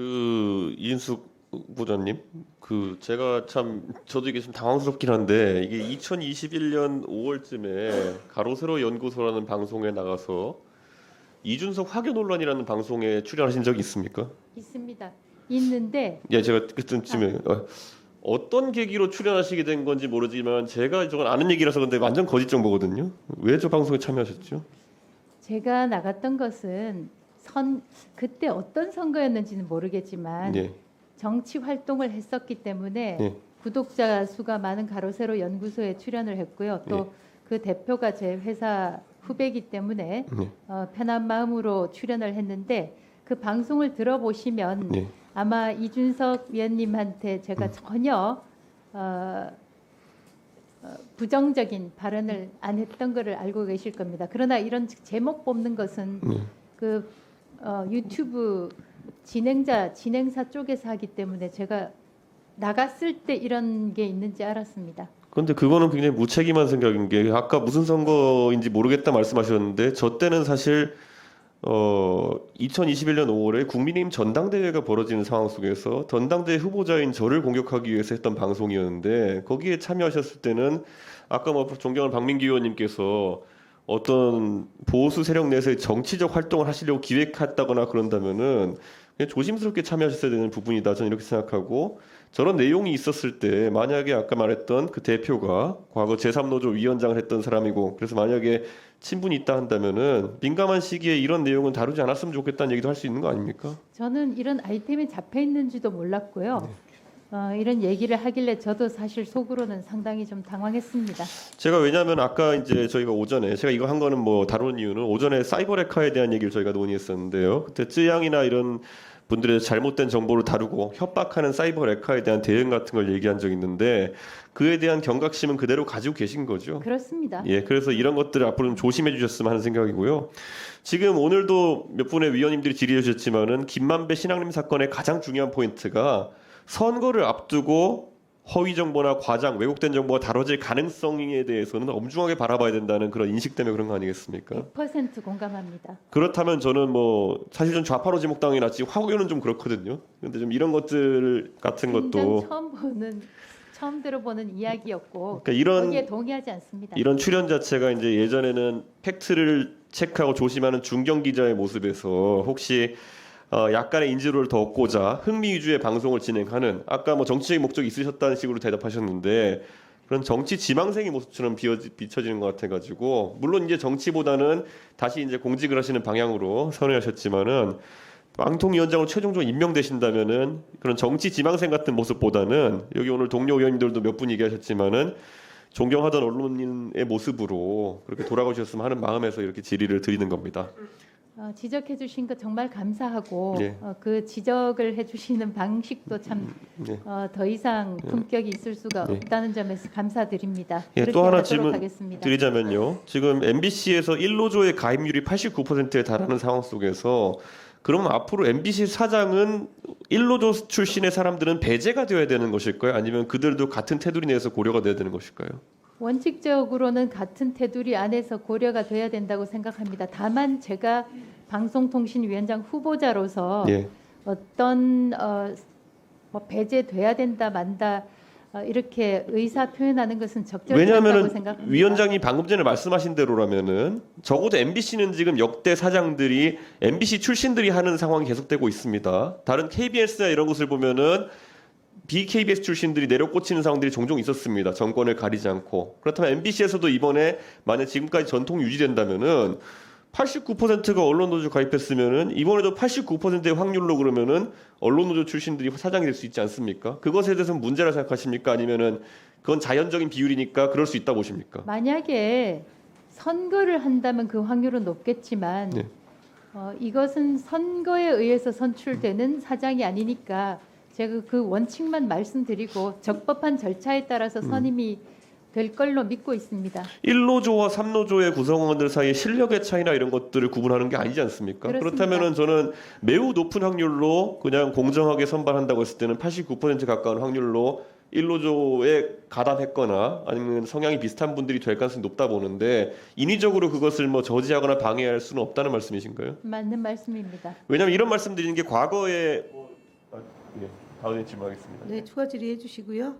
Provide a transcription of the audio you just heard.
그 이인숙 부장님, 그 제가 참 저도 이게 좀 당황스럽긴 한데 이게 2021년 5월쯤에 가로세로 연구소라는 방송에 나가서 이준석 화교 논란이라는 방송에 출연하신 적이 있습니까? 있습니다. 있는데 예, 제가 아, 그때쯤에 어떤 계기로 출연하시게 된 건지 모르지만 제가 저건 아는 얘기라서 근데 완전 거짓 정보거든요. 왜 저 방송에 참여하셨죠? 제가 나갔던 것은 그때 어떤 선거였는지는 모르겠지만 예, 정치 활동을 했었기 때문에 예, 구독자 수가 많은 가로세로 연구소에 출연을 했고요. 예. 또 그 대표가 제 회사 후배이기 때문에 예, 편한 마음으로 출연을 했는데 그 방송을 들어보시면 예. 아마 이준석 위원님한테 제가 전혀 어, 부정적인 발언을 안 했던 것을 알고 계실 겁니다. 그러나 이런 제목 뽑는 것은 예. 그 유튜브 진행사 쪽에서 하기 때문에 제가 나갔을 때 이런 게 있는지 알았습니다. 근데 그거는 굉장히 무책임한 생각인 게 아까 무슨 선거인지 모르겠다 말씀하셨는데 저 때는 사실 2021년 5월에 국민의힘 전당대회가 벌어지는 상황 속에서 전당대회 후보자인 저를 공격하기 위해서 했던 방송이었는데 거기에 참여하셨을 때는 아까 뭐 존경하는 박민기 의원님께서 어떤 보수 세력 내에서의 정치적 활동을 하시려고 기획했다거나 그런다면은 그냥 조심스럽게 참여하셨어야 되는 부분이다. 저는 이렇게 생각하고 저런 내용이 있었을 때 만약에 아까 말했던 그 대표가 과거 제3노조 위원장을 했던 사람이고 그래서 만약에 친분이 있다 한다면은 민감한 시기에 이런 내용은 다루지 않았으면 좋겠다는 얘기도 할 수 있는 거 아닙니까? 저는 이런 아이템이 잡혀 있는지도 몰랐고요. 이런 얘기를 하길래 저도 사실 속으로는 상당히 좀 당황했습니다. 제가 왜냐하면 아까 이제 저희가 오전에 제가 이거 한 거는 뭐 다룬 이유는 오전에 사이버 레카에 대한 얘기를 저희가 논의했었는데요. 그때 쯔양이나 이런 분들의 잘못된 정보를 다루고 협박하는 사이버 레카에 대한 대응 같은 걸 얘기한 적이 있는데 그에 대한 경각심은 그대로 가지고 계신 거죠. 그렇습니다. 예, 그래서 이런 것들을 앞으로 좀 조심해 주셨으면 하는 생각이고요. 지금 오늘도 몇 분의 위원님들이 질의해 주셨지만은 김만배 신앙림 사건의 가장 중요한 포인트가 선거를 앞두고 허위 정보나 과장, 왜곡된 정보가 다뤄질 가능성에 대해서는 엄중하게 바라봐야 된다는 그런 인식 때문에 그런 거 아니겠습니까? 100% 공감합니다. 그렇다면 저는 뭐 사실 좀 좌파로 지목당이 낫지 화교는 좀 그렇거든요. 근데 좀 이런 것들 같은 것도 처음 들어보는 이야기였고 그러니까 이런 거기에 동의하지 않습니다. 이런 출연 자체가 이제 예전에는 팩트를 체크하고 조심하는 중견 기자의 모습에서 혹시 약간의 인지도를 더 얻고자 흥미 위주의 방송을 진행하는 아까 뭐 정치적인 목적이 있으셨다는 식으로 대답하셨는데 그런 정치 지망생의 모습처럼 비춰지는 것 같아가지고 물론 이제 정치보다는 다시 이제 공직을 하시는 방향으로 선회하셨지만은 방통위원장으로 최종적으로 임명되신다면은 그런 정치 지망생 같은 모습보다는 여기 오늘 동료 의원님들도 몇 분 얘기하셨지만은 존경하던 언론인의 모습으로 그렇게 돌아가셨으면 하는 마음에서 이렇게 질의를 드리는 겁니다. 지적해 주신 것 정말 감사하고 예. 그 지적을 해 주시는 방식도 참 예. 더 이상 품격이 있을 수가 예. 없다는 점에서 감사드립니다. 예, 그렇게 또 하나 하도록 질문 하겠습니다. 드리자면요. 지금 MBC에서 1노조의 가입률이 89%에 달하는 상황 속에서 그러면 앞으로 MBC 사장은 1노조 출신의 사람들은 배제가 되어야 되는 것일까요? 아니면 그들도 같은 테두리 내에서 고려가 돼야 되는 것일까요? 원칙적으로는 같은 테두리 안에서 고려가 돼야 된다고 생각합니다. 다만 제가 방송통신위원장 후보자로서 예. 어떤 뭐 배제돼야 된다 만다 이렇게 의사 표현하는 것은 적절치 않다고 왜냐하면 생각합니다. 위원장이 방금 전에 말씀하신 대로라면은 적어도 MBC는 지금 역대 사장들이 MBC 출신들이 하는 상황이 계속되고 있습니다. 다른 KBS나 이런 곳을 보면은 BKBS 출신들이 내려꽂히는 상황들이 종종 있었습니다. 정권을 가리지 않고. 그렇다면 MBC에서도 이번에 만약 지금까지 전통이 유지된다면은 89%가 언론노조 가입했으면은 이번에도 89%의 확률로 그러면은 언론노조 출신들이 사장이 될 수 있지 않습니까? 그것에 대해서는 문제라 생각하십니까? 아니면은 그건 자연적인 비율이니까 그럴 수 있다 보십니까? 만약에 선거를 한다면 그 확률은 높겠지만 네. 이것은 선거에 의해서 선출되는 사장이 아니니까 제가 그 원칙만 말씀드리고 적법한 절차에 따라서 선임이 될 걸로 믿고 있습니다. 1노조와 3노조의 구성원들 사이의 실력의 차이나 이런 것들을 구분하는 게 아니지 않습니까? 그렇습니다. 그렇다면은 저는 매우 높은 확률로 그냥 공정하게 선발한다고 했을 때는 89% 가까운 확률로 1노조에 가담했거나 아니면 성향이 비슷한 분들이 될 가능성이 높다 보는데 인위적으로 그것을 뭐 저지하거나 방해할 수는 없다는 말씀이신가요? 맞는 말씀입니다. 왜냐하면 이런 말씀 드리는 게 과거에 예, 다음 질문하겠습니다. 네, 추가 질의해 주시고요.